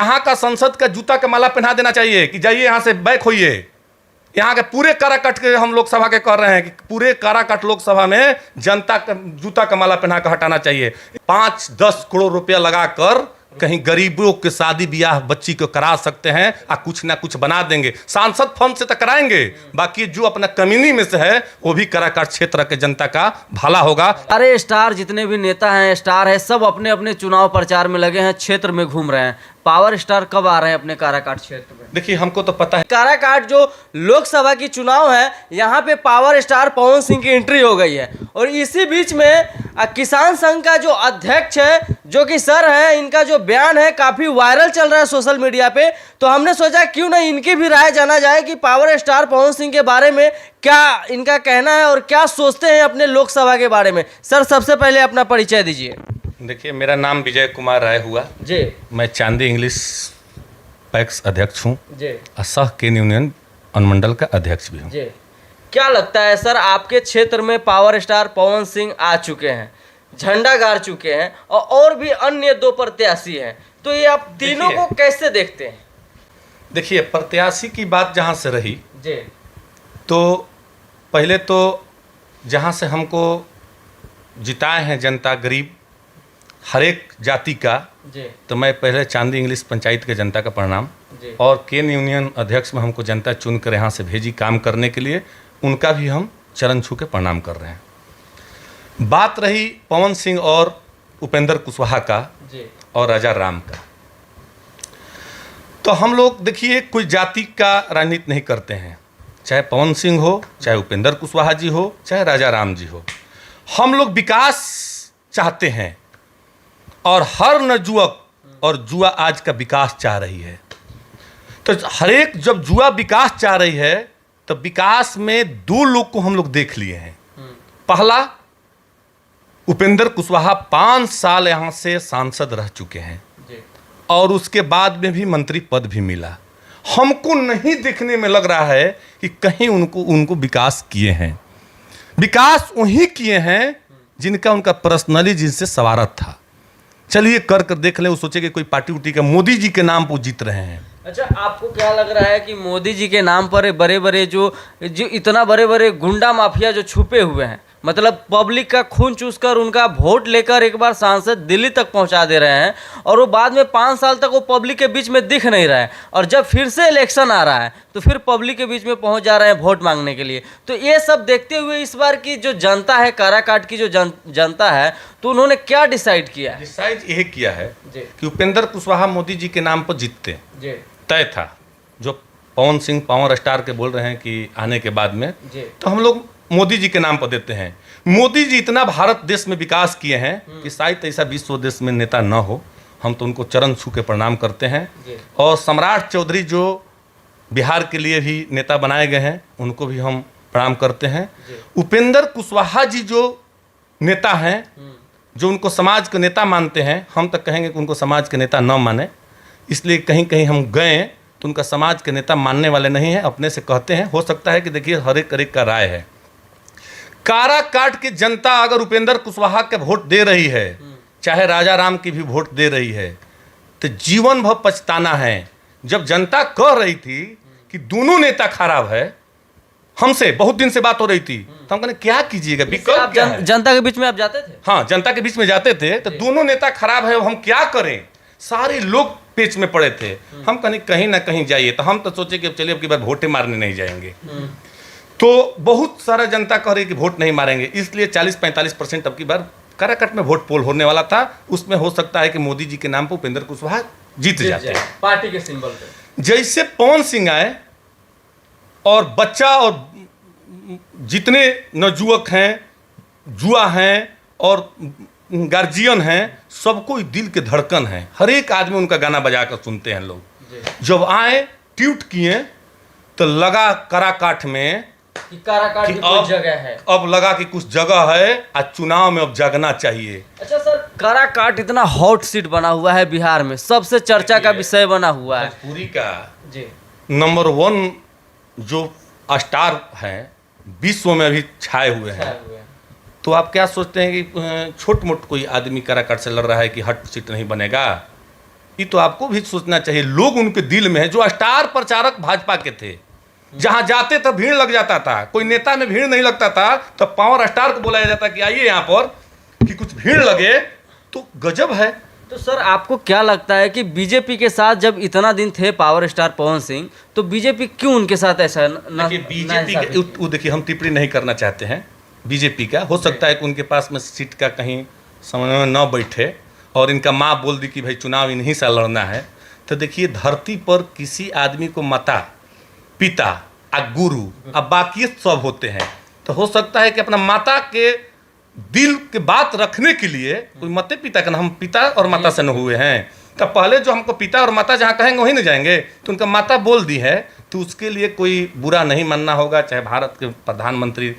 यहाँ का संसद का जूता का माला पहना देना चाहिए कि जाइए यहाँ से बैक होइए। यहाँ के पूरे काराकाट के हम लोकसभा के कर रहे हैं कि पूरे काराकाट लोकसभा में जनता का जूता का माला पहना कर हटाना चाहिए। 5-10 करोड़ रुपया लगाकर कहीं गरीबों के शादी ब्याह बच्ची को करा सकते हैं और कुछ ना कुछ बना देंगे। सांसद फंड से तो कराएंगे, बाकी जो अपना कम्युनिटी में से है वो भी काराकाट क्षेत्र के जनता का भला होगा। अरे स्टार जितने भी नेता हैं, स्टार है, सब अपने अपने चुनाव प्रचार में लगे हैं, क्षेत्र में घूम रहे हैं। पावर स्टार कब आ रहे हैं अपने काराकाट क्षेत्र में? देखिए हमको तो पता है काराकाट जो लोकसभा की चुनाव है, यहाँ पे पावर स्टार पवन सिंह की एंट्री हो गई है। और इसी बीच में किसान संघ का जो अध्यक्ष है, जो कि सर है, इनका जो बयान है काफी वायरल चल रहा है सोशल मीडिया पे। तो हमने सोचा क्यों ना इनकी भी राय जाना जाए कि पावर स्टार पवन सिंह के बारे में क्या इनका कहना है और क्या सोचते हैं अपने लोकसभा के बारे में। सर सबसे पहले अपना परिचय दीजिए। देखिए मेरा नाम विजय कुमार राय हुआ जी। मैं चांदी इंग्लिश पैक्स अध्यक्ष हूँ जी। सह केन यूनियन अनुमंडल का अध्यक्ष भी हूँ। जी। क्या लगता है सर, आपके क्षेत्र में पावर स्टार पवन सिंह आ चुके हैं, झंडा गाड़ चुके हैं और भी अन्य 2 प्रत्याशी हैं, तो ये आप तीनों को कैसे देखते हैं? देखिए प्रत्याशी की बात जहाँ से रही जी। तो पहले तो जहाँ से हमको जिताए हैं जनता, गरीब हर एक जाति का, जी। तो मैं पहले चांदी इंग्लिश पंचायत के जनता का प्रणाम जी। और केन यूनियन अध्यक्ष में हमको जनता चुन कर यहाँ से भेजी काम करने के लिए, उनका भी हम चरण छू के प्रणाम कर रहे हैं। बात रही पवन सिंह और उपेंद्र कुशवाहा का जी। और राजा राम का, तो हम लोग देखिए कोई जाति का राजनीति नहीं करते हैं, चाहे पवन सिंह हो, चाहे उपेंद्र कुशवाहा जी हो, चाहे राजा राम जी हो। हम लोग विकास चाहते हैं और हर नवजुवक और जुआ आज का विकास चाह रही है। तो हर एक जब जुआ विकास चाह रही है तो विकास में 2 लोग को हम लोग देख लिए हैं। पहला उपेंद्र कुशवाहा 5 साल यहाँ से सांसद रह चुके हैं और उसके बाद में भी मंत्री पद भी मिला। हमको नहीं देखने में लग रहा है कि कहीं उनको विकास किए हैं। विकास वही किए हैं जिनका उनका पर्सनली जिनसे सवारत था। चलिए कर देख लें, वो सोचे कि कोई पार्टी उटी का मोदी जी के नाम पर जीत रहे हैं। अच्छा, आपको क्या लग रहा है कि मोदी जी के नाम पर बड़े बड़े जो इतना बड़े बड़े गुंडा माफिया जो छुपे हुए हैं, मतलब पब्लिक का खून चूसकर उनका वोट लेकर एक बार सांसद दिल्ली तक पहुंचा दे रहे हैं और वो बाद में 5 साल तक वो पब्लिक के बीच में दिख नहीं रहा है, और जब फिर से इलेक्शन आ रहा है तो फिर पब्लिक के बीच में पहुंच जा रहे हैं वोट मांगने के लिए। तो ये सब देखते हुए इस बार की जो जनता है, काराकाट की जो जनता है, तो उन्होंने क्या डिसाइड किया है? डिसाइड यही किया है कि उपेंद्र कुशवाहा मोदी जी के नाम पर जीतते तय था। जो पवन सिंह पावर स्टार के बोल रहे हैं कि आने के बाद में, तो हम लोग मोदी जी के नाम पर देते हैं। मोदी जी इतना भारत देश में विकास किए हैं कि शायद ऐसा विश्व देश में नेता न हो। हम तो उनको चरण छू के प्रणाम करते हैं। और सम्राट चौधरी जो बिहार के लिए भी नेता बनाए गए हैं, उनको भी हम प्रणाम करते हैं। उपेंद्र कुशवाहा जी जो नेता हैं, जो उनको समाज के नेता मानते हैं, हम तो कहेंगे कि उनको समाज के नेता न माने। इसलिए कहीं कहीं हम गए तो उनका समाज के नेता मानने वाले नहीं हैं, अपने से कहते हैं। हो सकता है कि देखिए हर एक का राय है। काराकाट की जनता अगर उपेंद्र कुशवाहा के वोट दे रही है, चाहे राजा राम की भी वोट दे रही है, तो जीवन भर पछताना है। जब जनता कह रही थी कि दोनों नेता खराब है, हमसे बहुत दिन से बात हो रही थी, तो हम कहने क्या कीजिएगा, विकल्प क्या है? जनता के बीच में आप जाते थे? हाँ, जनता के बीच में जाते थे, तो दोनों नेता खराब है, हम क्या करें? सारे लोग पेच में पड़े थे। हम कहीं ना कहीं जाइए, तो हम तो सोचे कि चलिए अब की बार वोटें मारने नहीं जाएंगे। तो बहुत सारा जनता कह रही कि वोट नहीं मारेंगे, इसलिए 40-45% अब की बार काराकाट में वोट पोल होने वाला था। उसमें हो सकता है कि मोदी जी के नाम पर उपेंद्र कुशवाहा जीत जाते हैं पार्टी के सिंबल पे। जैसे पवन सिंह आए और बच्चा और जितने नवजुवक हैं, जुआ हैं और गार्जियन हैं, सबको दिल के धड़कन है। हर एक आदमी उनका गाना बजा कर सुनते हैं लोग। जब आए ट्वीट किए तो लगा काराकाट में कि काराकाट की कुछ जगह है, अब लगा कि कुछ जगह है और चुनाव में अब जगना चाहिए। अच्छा सर, काराकाट इतना हॉट सीट बना हुआ है बिहार में, सबसे चर्चा का विषय बना हुआ है। भोजपुरी का नंबर 1 जो स्टार है विश्व में अभी छाए हुए हैं। तो आप क्या सोचते हैं कि छोट मोट कोई आदमी काराकाट से लड़ रहा है कि हट सीट नहीं बनेगा? ये तो आपको भी सोचना चाहिए। लोग उनके दिल में है, जो स्टार प्रचारक भाजपा के थे, जहां जाते तो भीड़ लग जाता था, कोई नेता में भीड़ नहीं लगता था, तो पावर स्टार को बुलाया जाता कि आइए यहाँ पर कि कुछ भीड़ लगे, तो गजब है। तो सर आपको क्या लगता है कि बीजेपी के साथ जब इतना दिन थे पावर स्टार पवन सिंह, तो बीजेपी क्यों उनके साथ ऐसा बीजेपी देखिए, हम टिप्पणी नहीं करना चाहते हैं बीजेपी का। हो सकता है कि उनके पास में सीट का कहीं समय में न बैठे और इनका माँ बोल दी कि भाई चुनाव इन्हीं से लड़ना है। तो देखिए, धरती पर किसी आदमी को माता, पिता और गुरु अब बाकी सब होते हैं, तो हो सकता है कि अपना माता के दिल के बात रखने के लिए कोई माते पिता का, हम पिता और माता से न हुए हैं, तो पहले जो हमको पिता और माता जहाँ कहेंगे वहीं न जाएंगे, तो उनका माता बोल दी है, तो उसके लिए कोई बुरा नहीं मानना होगा। चाहे भारत के प्रधानमंत्री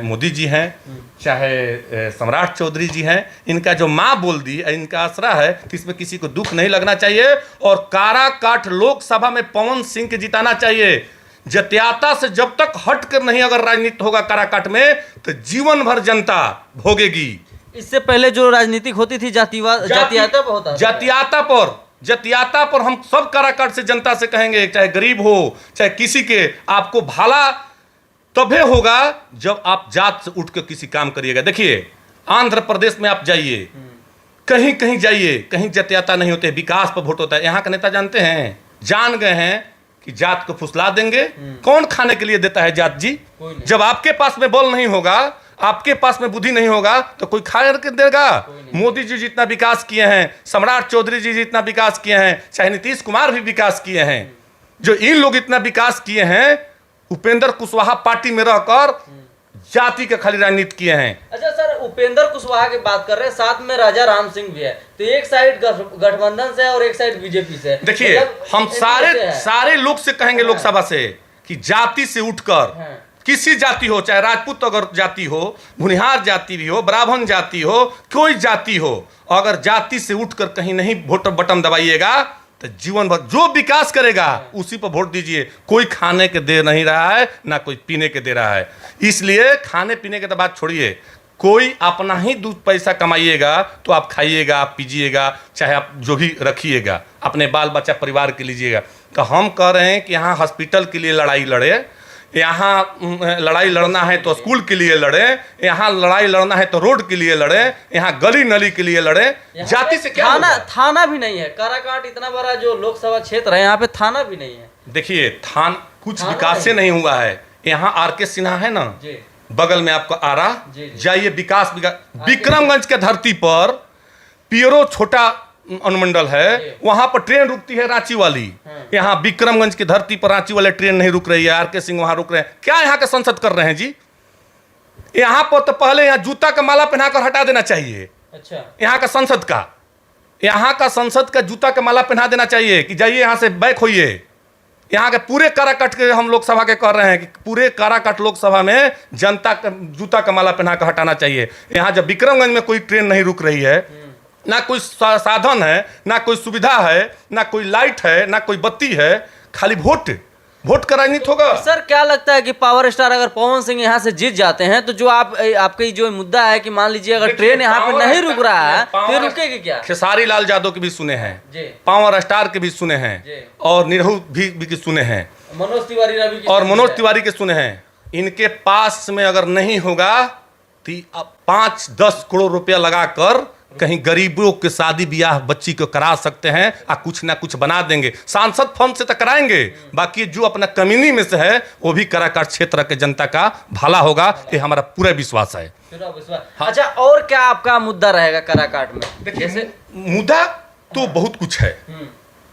मोदी जी हैं, चाहे सम्राट चौधरी जी हैं, इनका जो माँ बोल दी, इनका आसरा है, तो इसमें किसी को दुख नहीं लगना चाहिए। और काराकाट लोकसभा में पवन सिंह के जिताना चाहिए। जतियाता से जब तक हट कर नहीं अगर राजनीति होगा काराकाट में, तो जीवन भर जनता भोगेगी। इससे पहले जो राजनीतिक होती थी जातियाता पर हम सब काराकाट से जनता से कहेंगे, चाहे गरीब हो चाहे किसी के, आपको भला तभी होगा जब आप जात से उठ कर किसी काम करिएगा। देखिए, आंध्र प्रदेश में आप जाइए, कहीं कहीं जाइए, कहीं जातियाता नहीं होते, विकास पर वोट होता है। यहाँ का नेता जानते हैं, जान गए हैं कि जात को फुसला देंगे। कौन खाने के लिए देता है जात जी? जब आपके पास में बल नहीं होगा, आपके पास में बुद्धि नहीं होगा, तो कोई खा करके देगा? मोदी जी जितना विकास किए हैं, सम्राट चौधरी जी जितना विकास किए हैं, चाहे नीतीश कुमार भी विकास किए हैं, जो इन लोग इतना विकास किए हैं, उपेंद्र कुशवाहा पार्टी में रहकर जाति के खाली राजनीति किए हैं। अच्छा सर, उपेंद्र कुशवाहा की बात कर रहे हैं, साथ में राजा राम सिंह भी है, तो एक साइड गठबंधन से और एक साइड बीजेपी से। देखिए, हम सारे लोग से कहेंगे लोकसभा से कि जाति से उठकर, किसी जाति हो, चाहे राजपूत अगर जाति हो, भुनिहार जाति भी हो, ब्राह्मण जाति हो, कोई जाति हो, अगर जाति से उठकर कहीं नहीं वोट बटन दबाइएगा, तो जीवन भर जो विकास करेगा उसी पर वोट दीजिए। कोई खाने के दे नहीं रहा है, ना कोई पीने के दे रहा है। इसलिए खाने पीने के तो बात छोड़िए, कोई अपना ही दूध पैसा कमाइएगा तो आप खाइएगा, आप पीजिएगा, चाहे आप जो भी रखिएगा, अपने बाल बच्चा परिवार के लीजिएगा। तो हम कह रहे हैं कि यहाँ हॉस्पिटल के लिए लड़ाई लड़े, यहाँ लड़ाई लड़ना है तो स्कूल के लिए लड़े, यहाँ लड़ाई लड़ना है तो रोड के लिए लड़े, यहाँ गली नली के लिए लड़े। जाति से क्या थाना भी नहीं है। काराकाट इतना बड़ा जो लोकसभा क्षेत्र है, यहाँ पे थाना भी नहीं है। देखिए, कुछ विकास से नहीं हुआ है। यहाँ आर.के. सिन्हा है ना, बगल में आपको आरा, जाइए, विकास विक्रमगंज के धरती पर पियरो छोटा अनुमंडल है, वहां पर ट्रेन रुकती है रांची वाली। यहाँ विक्रमगंज की धरती पर रांची वाले ट्रेन नहीं रुक रही है, आर.के. सिंह वहां रुक रहे हैं। क्या यहाँ के संसद कर रहे हैं जी? यहाँ पर तो पहले यहाँ जूता का माला पहनाकर हटा देना चाहिए। अच्छा, यहाँ का संसद का जूता का माला पहना देना चाहिए कि जाइए यहाँ से बैक होइए। यहाँ के पूरे काराकाट के हम लोकसभा के कर रहे हैं कि पूरे काराकाट लोकसभा में जनता का जूता का माला पहनाकर हटाना चाहिए। यहाँ जब विक्रमगंज में कोई ट्रेन नहीं रुक रही है, ना कोई साधन है, ना कोई सुविधा है, ना कोई लाइट है, ना कोई बत्ती है, खाली वोट का राजनीति होगा। सर क्या लगता है कि पावर स्टार अगर पवन सिंह यहाँ से जीत जाते हैं, तो जो आपके जो मुद्दा है कि मान लीजिए अगर ट्रेन यहाँ पे नहीं रुक रहा है, तो रुकेगी क्या? खेसारी लाल यादव के भी सुने हैं, पावर स्टार के भी सुने हैं, और निरहू भी सुने हैं, मनोज तिवारी के सुने हैं। इनके पास में अगर नहीं होगा तो 5-10 करोड़ रुपया लगाकर कहीं गरीबों के शादी ब्याह बच्ची को करा सकते हैं, और कुछ ना कुछ बना देंगे। सांसद फंड से तो कराएंगे, बाकी जो अपना कम्युनिटी में से है वो भी काराकाट क्षेत्र के जनता का भला होगा, ये हमारा पूरा विश्वास है। अच्छा, और क्या आपका मुद्दा रहेगा काराकाट में? देखिए, मुद्दा तो बहुत कुछ है।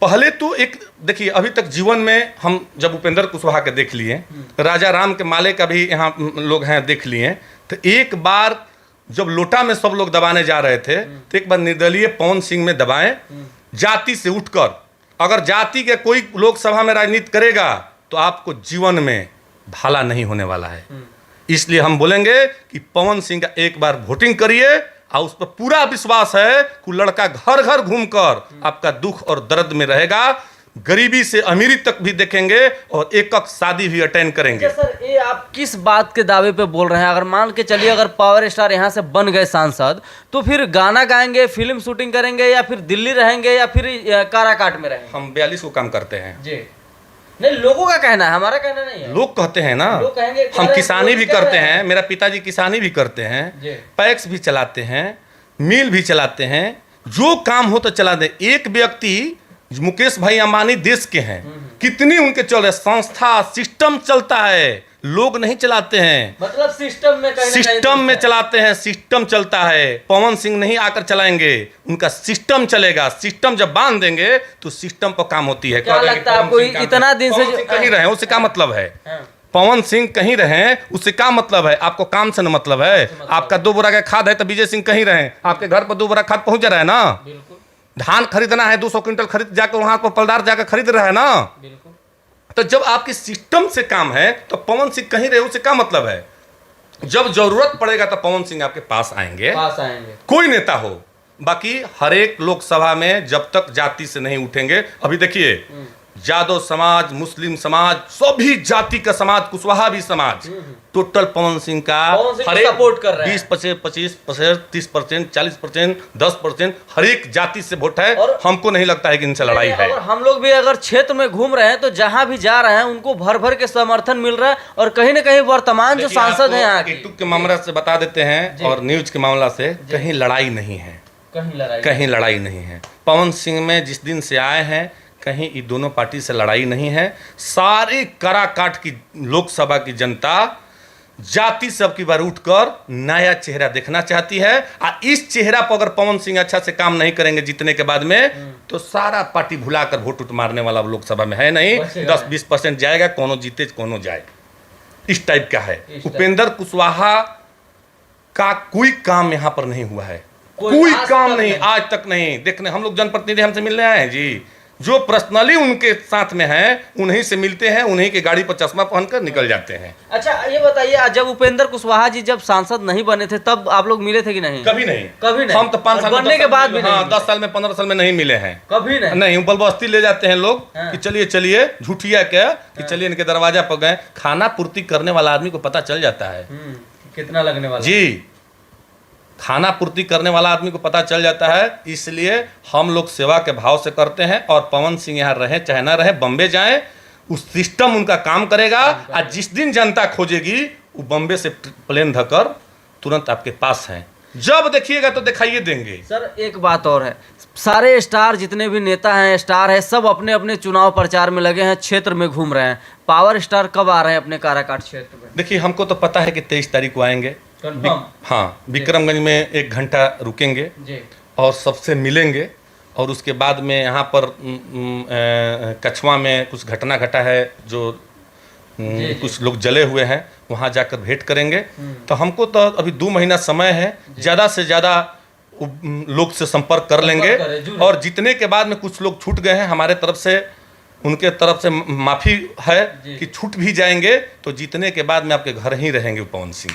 पहले तो एक देखिए, अभी तक जीवन में हम जब उपेंद्र कुशवाहा के देख लिए, राजा राम के माले का भी यहाँ लोग हैं देख लिए, तो एक बार जब लोटा में सब लोग दबाने जा रहे थे, तो एक बार निर्दलीय पवन सिंह में दबाएं, जाति से उठकर। अगर जाति के कोई लोकसभा में राजनीति करेगा तो आपको जीवन में भला नहीं होने वाला है। इसलिए हम बोलेंगे कि पवन सिंह का एक बार वोटिंग करिए, और उस पर पूरा विश्वास है कि लड़का घर घर घूमकर आपका दुख और दर्द में रहेगा। गरीबी से अमीरी तक भी देखेंगे और एक एक शादी भी अटेंड करेंगे। अच्छा सर, ये आप किस बात के दावे पे बोल रहे हैं? अगर मान के चलिए अगर पावर स्टार यहाँ से बन गए सांसद, तो फिर गाना गाएंगे, फिल्म शूटिंग करेंगे, या फिर दिल्ली रहेंगे, या फिर काराकाट में रहेंगे? हम 42 को काम करते हैं जी। नहीं, लोगों का कहना है, हमारा कहना नहीं है। लोग कहते हैं ना, लोग कहेंगे हम किसानी भी करते हैं, मेरा पिताजी किसानी भी करते हैं, पैक्स भी चलाते हैं, मिल भी चलाते हैं, जो काम हो तो चला दे। एक व्यक्ति मुकेश भाई अंबानी देश के हैं, कितनी उनके चल रहे संस्था सिस्टम चलता है, लोग नहीं चलाते हैं। मतलब सिस्टम में सिस्टम में चलाते हैं, सिस्टम चलता है। पवन सिंह नहीं आकर चलाएंगे, उनका सिस्टम चलेगा। सिस्टम जब बांध देंगे तो सिस्टम पर काम होती है। क्या लगता है आपको इतना दिन से कहीं रहे उससे क्या मतलब है? पवन सिंह कहीं रहे उससे क्या मतलब है? आपको काम से न मतलब है? आपका 2 बोरा का खाद है तो विजय सिंह कहीं रहे, आपके घर पर 2 बोरा खाद पहुंच रहा है ना। धान खरीदना है 200 क्विंटल खरीद जाकर वहां पर पलदार जाकर खरीद रहा है ना। तो जब आपके सिस्टम से काम है तो पवन सिंह कहीं रहे उससे क्या मतलब है? जब जरूरत पड़ेगा तो पवन सिंह आपके पास आएंगे, कोई नेता हो। बाकी हर एक लोकसभा में जब तक जाति से नहीं उठेंगे, अभी देखिए यादव समाज, मुस्लिम समाज, सभी जाति का समाज, कुशवाहा भी समाज, टोटल पवन सिंह का हर एक सपोर्ट कर रहे हैं। 20%, 25%, 30%, 40%, 10% हर एक जाति से वोट है। और हमको नहीं लगता है कि इनसे लड़ाई है। और हम लोग भी अगर क्षेत्र में घूम रहे हैं तो जहां भी जा रहे हैं उनको भर भर के समर्थन मिल रहा है। और कहीं ना कहीं वर्तमान जो सांसद हैं यहाँ यूट्यूब के मामला से बता देते हैं और न्यूज के मामला से कहीं लड़ाई नहीं है, कहीं लड़ाई नहीं है। पवन सिंह में जिस दिन से आए हैं कहीं ये दोनों पार्टी से लड़ाई नहीं है। सारी कराकाट की लोकसभा की जनता जाति सब की बार उठकर नया चेहरा देखना चाहती है। और इस चेहरा पर अगर पवन सिंह अच्छा से काम नहीं करेंगे जीतने के बाद में, तो सारा पार्टी भुलाकर वोट उठ मारने वाला लोकसभा में है नहीं। 10-20% जाएगा, कोनो जीते कोनो जाए, इस टाइप का है। उपेंद्र कुशवाहा का कोई काम यहाँ पर नहीं हुआ है, कोई काम नहीं, आज तक नहीं। देखने हम लोग जनप्रतिनिधि हमसे मिलने आए हैं जी, जो पर्सनली उनके साथ में हैं उन्हीं से मिलते हैं, उन्हीं की गाड़ी पर चश्मा पहनकर निकल जाते हैं। अच्छा ये बताइए, जब उपेंद्र कुशवाहा जी जब सांसद नहीं बने थे तब आप लोग मिले थे कि नहीं? कभी नहीं, कभी नहीं। हम तो 5 साल बनने के बाद भी नहीं, 10 साल में 15 साल में नहीं मिले हैं, कभी नहीं। नहीं, बलबस्ती ले जाते हैं लोग कि चलिए चलिए, झूठिया क्या कि चलिए इनके दरवाजा पर गए। खाना पूर्ति करने वाला आदमी को पता चल जाता है कितना लगने वाला जी, खाना पूर्ति करने वाला आदमी को पता चल जाता है। इसलिए हम लोग सेवा के भाव से करते हैं। और पवन सिंह यहाँ रहे चाहे ना रहे, बम्बे जाएं, उस सिस्टम उनका काम करेगा। और जिस दिन जनता खोजेगी वो बम्बे से प्लेन धकर तुरंत आपके पास हैं। जब देखिएगा तो दिखाइए देंगे। सर एक बात और है, सारे स्टार जितने भी नेता हैं, स्टार है, सब अपने अपने चुनाव प्रचार में लगे हैं, क्षेत्र में घूम रहे हैं। पावर स्टार कब आ रहे हैं अपने काराकाट क्षेत्र में? देखिए हमको तो पता है कि 23 तारीख को आएंगे। हाँ, विक्रमगंज में 1 घंटा रुकेंगे और सबसे मिलेंगे। और उसके बाद में यहाँ पर कछवा में कुछ घटना घटा है, जो कुछ लोग जले हुए हैं, वहाँ जाकर भेंट करेंगे। तो हमको तो अभी 2 महीना समय है, ज़्यादा से ज़्यादा लोग से संपर्क कर लेंगे। और जीतने के बाद में कुछ लोग छूट गए हैं, हमारे तरफ से उनके तरफ से माफ़ी है कि छूट भी जाएंगे। तो जीतने के बाद में आपके घर ही रहेंगे पवन सिंह।